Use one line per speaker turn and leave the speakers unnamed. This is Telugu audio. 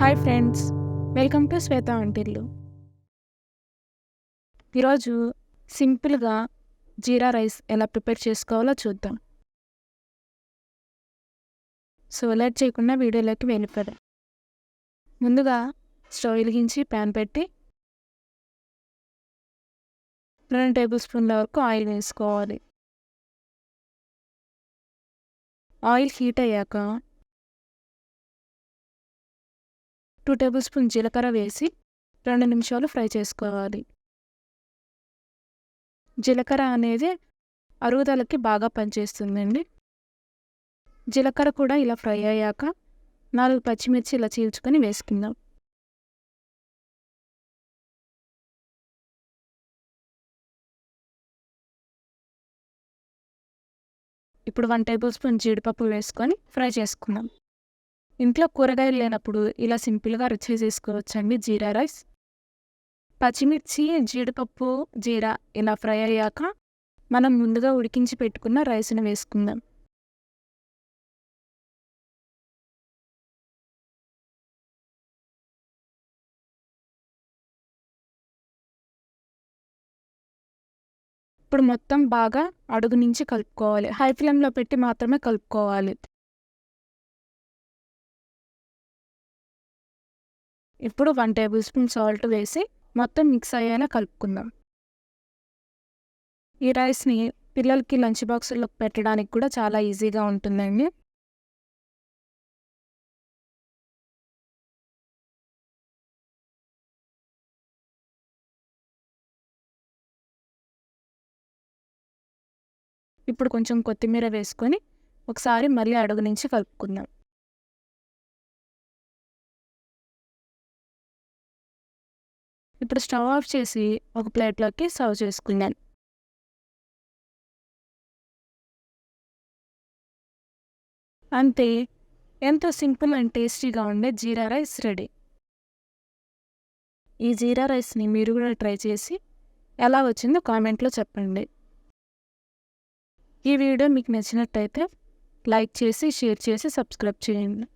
హాయ్ ఫ్రెండ్స్, వెల్కమ్ టు శ్వేత వంటిల్లు. ఈరోజు సింపుల్గా జీరా రైస్ ఎలా ప్రిపేర్ చేసుకోవాలో చూద్దాం. సో లేట్ చేయకుండా వీడియోలోకి వెళ్ళిపోదాం. ముందుగా స్టవ్ వెలిగించి ప్యాన్ పెట్టి 2 టేబుల్ స్పూన్ల వరకు ఆయిల్ వేసుకోవాలి. ఆయిల్ హీట్ అయ్యాక 2 టేబుల్ స్పూన్ జీలకర్ర వేసి 2 నిమిషాలు ఫ్రై చేసుకోవాలి. జీలకర్ర అనేది అరుగుదలకి బాగా పనిచేస్తుందండి. జీలకర్ర కూడా ఇలా ఫ్రై అయ్యాక 4 పచ్చిమిర్చి ఇలా చీల్చుకొని వేసుకుందాం. ఇప్పుడు 1 టేబుల్ స్పూన్ జీడిపప్పు వేసుకొని ఫ్రై చేసుకుందాం. ఇంట్లో కూరగాయలు లేనప్పుడు ఇలా సింపుల్గా రుచి చేసుకోవచ్చండి జీరా రైస్. పచ్చిమిర్చి, జీడిపప్పు, జీరా ఇలా ఫ్రై అయ్యాక మనం ముందుగా ఉడికించి పెట్టుకున్న రైస్ని వేసుకుందాం. ఇప్పుడు మొత్తం బాగా అడుగు నుంచి కలుపుకోవాలి. హై ఫ్లేమ్లో పెట్టి మాత్రమే కలుపుకోవాలి. ఇప్పుడు 1 టేబుల్ స్పూన్ సాల్ట్ వేసి మొత్తం మిక్స్ అయ్యేలా కలుపుకుందాం. ఈ రైస్ని పిల్లలకి లంచ్ బాక్సుల్లో పెట్టడానికి కూడా చాలా ఈజీగా ఉంటుందండి. ఇప్పుడు కొంచెం కొత్తిమీర వేసుకొని ఒకసారి మళ్ళీ అడుగు నుంచి కలుపుకుందాం. ఇప్పుడు స్టవ్ ఆఫ్ చేసి ఒక ప్లేట్లోకి సర్వ్ చేసుకుందాం. అంతే, ఎంతో సింపుల్ అండ్ టేస్టీగా ఉండే జీరా రైస్ రెడీ. ఈ జీరా రైస్ని మీరు కూడా ట్రై చేసి ఎలా వచ్చిందో కామెంట్లో చెప్పండి. ఈ వీడియో మీకు నచ్చినట్టయితే లైక్ చేసి, షేర్ చేసి, సబ్స్క్రైబ్ చేయండి.